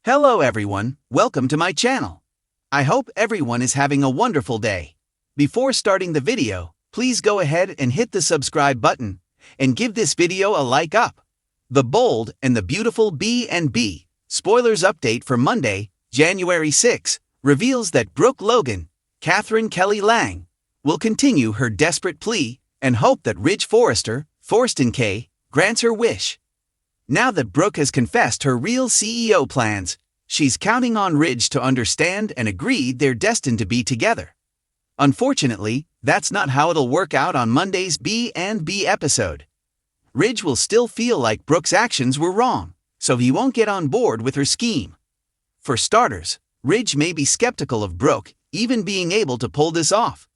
Hello everyone, welcome to my channel. I hope everyone is having a wonderful day. Before starting the video, please go ahead and hit the subscribe button and give this video a like up. The Bold and the Beautiful B&B spoilers update for Monday, January 6, reveals that Brooke Logan, Catherine Kelly Lang, will continue her desperate plea and hope that Ridge Forrester, Thorsten K, grants her wish. Now that Brooke has confessed her real CEO plans, she's counting on Ridge to understand and agree they're destined to be together. Unfortunately, that's not how it'll work out on Monday's B&B episode. Ridge will still feel like Brooke's actions were wrong, so he won't get on board with her scheme. For starters, Ridge may be skeptical of Brooke even being able to pull this off.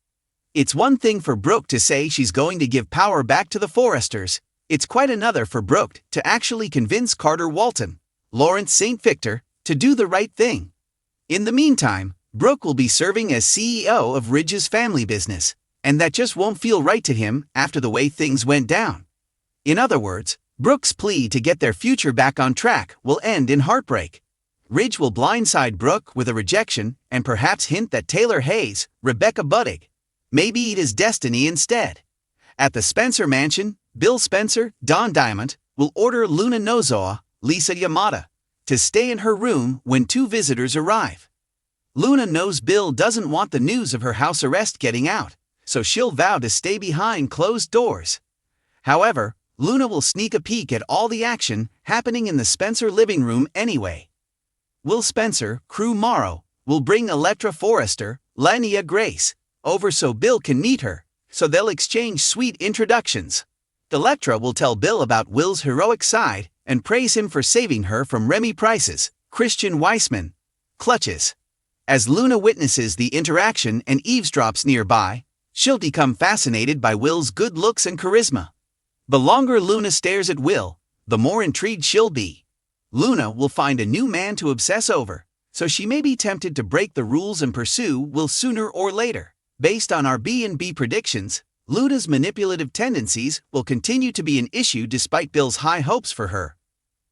It's one thing for Brooke to say she's going to give power back to the Forresters. It's quite another for Brooke to actually convince Carter Walton, Lawrence St. Victor, to do the right thing. In the meantime, Brooke will be serving as CEO of Ridge's family business, and that just won't feel right to him after the way things went down. In other words, Brooke's plea to get their future back on track will end in heartbreak. Ridge will blindside Brooke with a rejection and perhaps hint that Taylor Hayes, Rebecca Budig, may be his destiny instead. At the Spencer mansion, Bill Spencer, Don Diamond, will order Luna Nozoa, Lisa Yamada, to stay in her room when two visitors arrive. Luna knows Bill doesn't want the news of her house arrest getting out, so she'll vow to stay behind closed doors. However, Luna will sneak a peek at all the action happening in the Spencer living room anyway. Will Spencer, Crew Morrow, will bring Electra Forrester, Lania Grace, over so Bill can meet her, so they'll exchange sweet introductions. Electra will tell Bill about Will's heroic side and praise him for saving her from Remy Price's, Christian Weissman, clutches. As Luna witnesses the interaction and eavesdrops nearby, she'll become fascinated by Will's good looks and charisma. The longer Luna stares at Will, the more intrigued she'll be. Luna will find a new man to obsess over, so she may be tempted to break the rules and pursue Will sooner or later. Based on our B&B predictions, Luna's manipulative tendencies will continue to be an issue despite Bill's high hopes for her.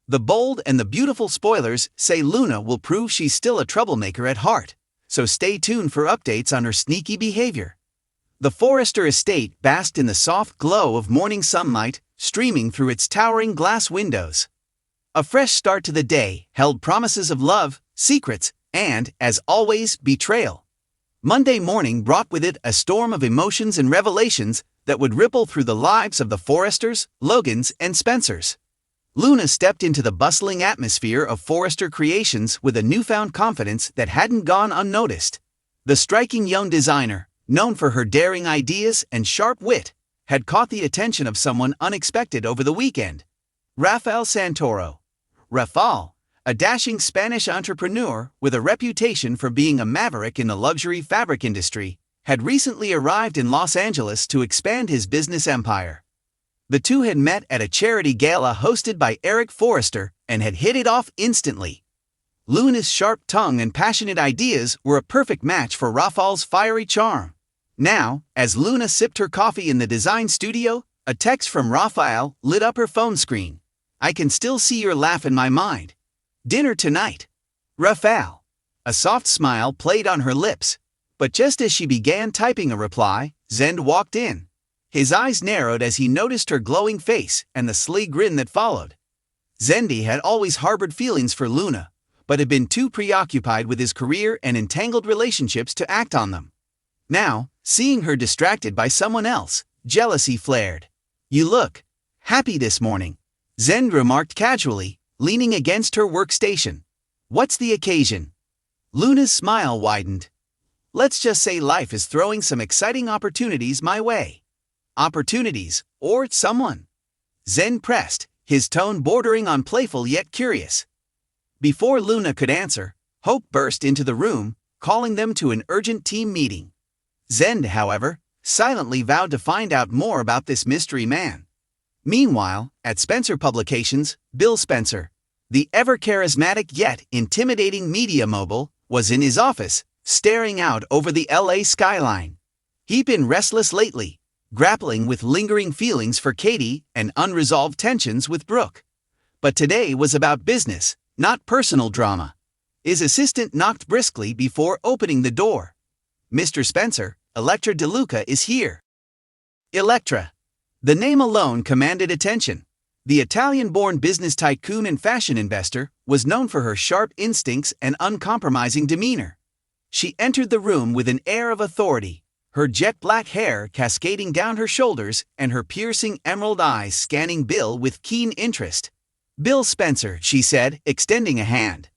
The Bold and the Beautiful spoilers say Luna will prove she's still a troublemaker at heart, so stay tuned for updates on her sneaky behavior. The Forrester estate basked in the soft glow of morning sunlight streaming through its towering glass windows. A fresh start to the day held promises of love, secrets, and, as always, betrayal. Monday morning brought with it a storm of emotions and revelations that would ripple through the lives of the Forresters, Logans, and Spencers. Luna stepped into the bustling atmosphere of Forrester Creations with a newfound confidence that hadn't gone unnoticed. The striking young designer, known for her daring ideas and sharp wit, had caught the attention of someone unexpected over the weekend. Rafael Santoro. Rafael, a dashing Spanish entrepreneur with a reputation for being a maverick in the luxury fabric industry, had recently arrived in Los Angeles to expand his business empire. The two had met at a charity gala hosted by Eric Forrester and had hit it off instantly. Luna's sharp tongue and passionate ideas were a perfect match for Rafael's fiery charm. Now, as Luna sipped her coffee in the design studio, a text from Rafael lit up her phone screen. "I can still see your laugh in my mind. Dinner tonight, Rafael." A soft smile played on her lips, but just as she began typing a reply, Zend walked in. His eyes narrowed as he noticed her glowing face and the sly grin that followed. Zendi had always harbored feelings for Luna, but had been too preoccupied with his career and entangled relationships to act on them. Now, seeing her distracted by someone else, jealousy flared. "You look happy this morning," Zend remarked casually, leaning against her workstation. "What's the occasion?" Luna's smile widened. "Let's just say life is throwing some exciting opportunities my way." "Opportunities, or someone?" Zen pressed, his tone bordering on playful yet curious. Before Luna could answer, Hope burst into the room, calling them to an urgent team meeting. Zend, however, silently vowed to find out more about this mystery man. Meanwhile, at Spencer Publications, Bill Spencer, the ever-charismatic yet intimidating media mogul, was in his office, staring out over the LA skyline. He'd been restless lately, grappling with lingering feelings for Katie and unresolved tensions with Brooke. But today was about business, not personal drama. His assistant knocked briskly before opening the door. "Mr. Spencer, Electra DeLuca is here." Electra. The name alone commanded attention. The Italian-born business tycoon and fashion investor was known for her sharp instincts and uncompromising demeanor. She entered the room with an air of authority, her jet-black hair cascading down her shoulders and her piercing emerald eyes scanning Bill with keen interest. "Bill Spencer," she said, extending a hand.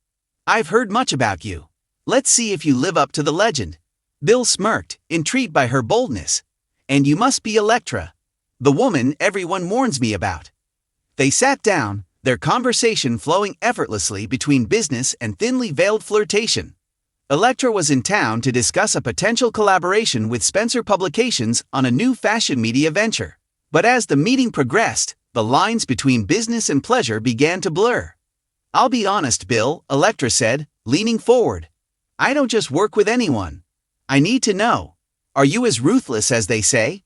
"I've heard much about you. Let's see if you live up to the legend." Bill smirked, intrigued by her boldness. "And you must be Electra, the woman everyone warns me about." They sat down, their conversation flowing effortlessly between business and thinly veiled flirtation. Electra was in town to discuss a potential collaboration with Spencer Publications on a new fashion media venture. But as the meeting progressed, the lines between business and pleasure began to blur. "I'll be honest, Bill," Electra said, leaning forward. "I don't just work with anyone. I need to know, are you as ruthless as they say?"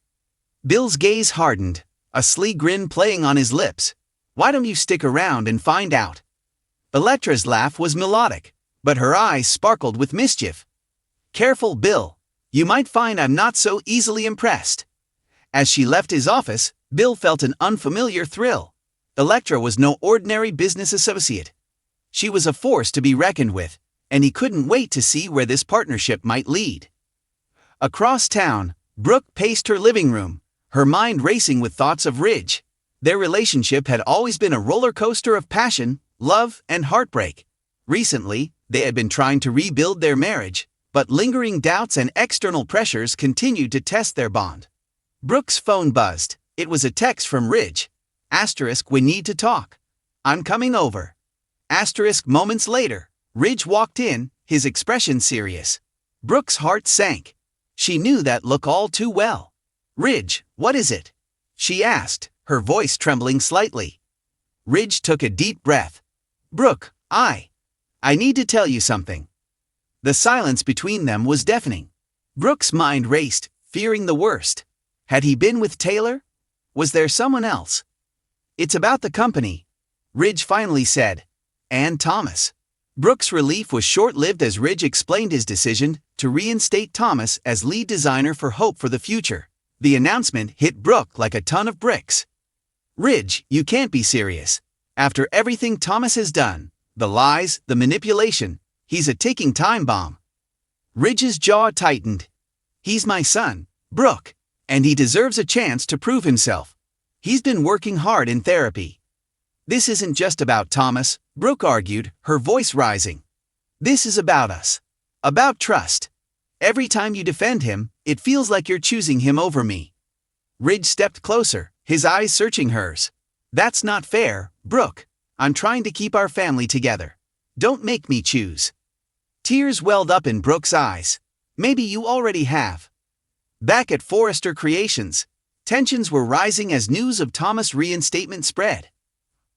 Bill's gaze hardened, a sly grin playing on his lips. "Why don't you stick around and find out?" Electra's laugh was melodic, but her eyes sparkled with mischief. "Careful, Bill. You might find I'm not so easily impressed." As she left his office, Bill felt an unfamiliar thrill. Electra was no ordinary business associate. She was a force to be reckoned with, and he couldn't wait to see where this partnership might lead. Across town, Brooke paced her living room, her mind racing with thoughts of Ridge. Their relationship had always been a roller coaster of passion, love, and heartbreak. Recently, they had been trying to rebuild their marriage, but lingering doubts and external pressures continued to test their bond. Brooke's phone buzzed. It was a text from Ridge. *, "We need to talk. I'm coming over." *, moments later, Ridge walked in, his expression serious. Brooke's heart sank. She knew that look all too well. "Ridge, what is it?" she asked, her voice trembling slightly. Ridge took a deep breath. "Brooke, I need to tell you something." The silence between them was deafening. Brooke's mind raced, fearing the worst. Had he been with Taylor? Was there someone else? "It's about the company," Ridge finally said. "And Thomas." Brooke's relief was short-lived as Ridge explained his decision to reinstate Thomas as lead designer for Hope for the Future. The announcement hit Brooke like a ton of bricks. "Ridge, you can't be serious. After everything Thomas has done, the lies, the manipulation, he's a ticking time bomb." Ridge's jaw tightened. "He's my son, Brooke, and he deserves a chance to prove himself. He's been working hard in therapy." "This isn't just about Thomas," Brooke argued, her voice rising. "This is about us. About trust. Every time you defend him, it feels like you're choosing him over me." Ridge stepped closer, his eyes searching hers. "That's not fair, Brooke. I'm trying to keep our family together. Don't make me choose." Tears welled up in Brooke's eyes. "Maybe you already have." Back at Forrester Creations, tensions were rising as news of Thomas' reinstatement spread.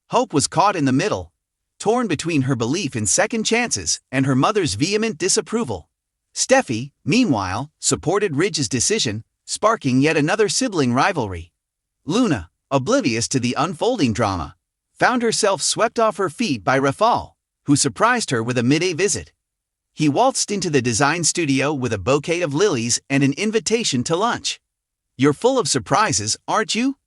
Hope was caught in the middle, torn between her belief in second chances and her mother's vehement disapproval. Steffi, meanwhile, supported Ridge's decision, sparking yet another sibling rivalry. Luna, oblivious to the unfolding drama, found herself swept off her feet by Rafal, who surprised her with a midday visit. He waltzed into the design studio with a bouquet of lilies and an invitation to lunch. "You're full of surprises, aren't you?"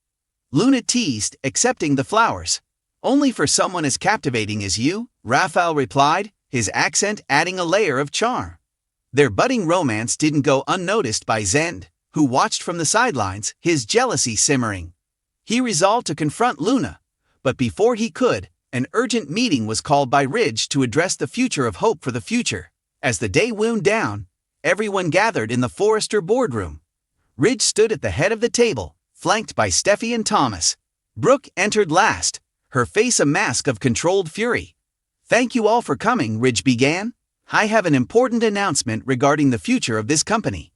Luna teased, accepting the flowers. "Only for someone as captivating as you," Rafal replied, his accent adding a layer of charm. Their budding romance didn't go unnoticed by Zend, who watched from the sidelines, his jealousy simmering. He resolved to confront Luna, but before he could, an urgent meeting was called by Ridge to address the future of Hope for the Future. As the day wound down, everyone gathered in the Forrester boardroom. Ridge stood at the head of the table, flanked by Steffi and Thomas. Brooke entered last, her face a mask of controlled fury. "Thank you all for coming," Ridge began. "I have an important announcement regarding the future of this company."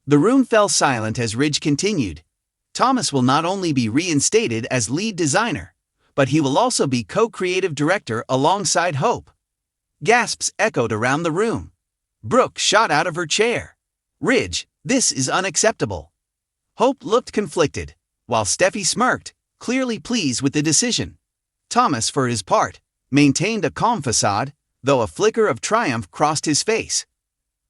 The room fell silent as Ridge continued. "Thomas will not only be reinstated as lead designer, but he will also be co-creative director alongside Hope." Gasps echoed around the room. Brooke shot out of her chair. "Ridge, this is unacceptable." Hope looked conflicted, while Steffi smirked, clearly pleased with the decision. Thomas, for his part, maintained a calm facade, though a flicker of triumph crossed his face.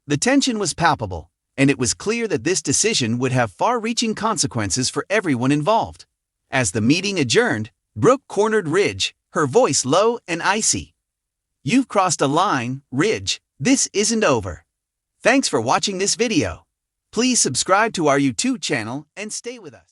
The tension was palpable, and it was clear that this decision would have far-reaching consequences for everyone involved. As the meeting adjourned, Brooke cornered Ridge, her voice low and icy. "You've crossed a line, Ridge. This isn't over." Thanks for watching this video. Please subscribe to our YouTube channel and stay with us.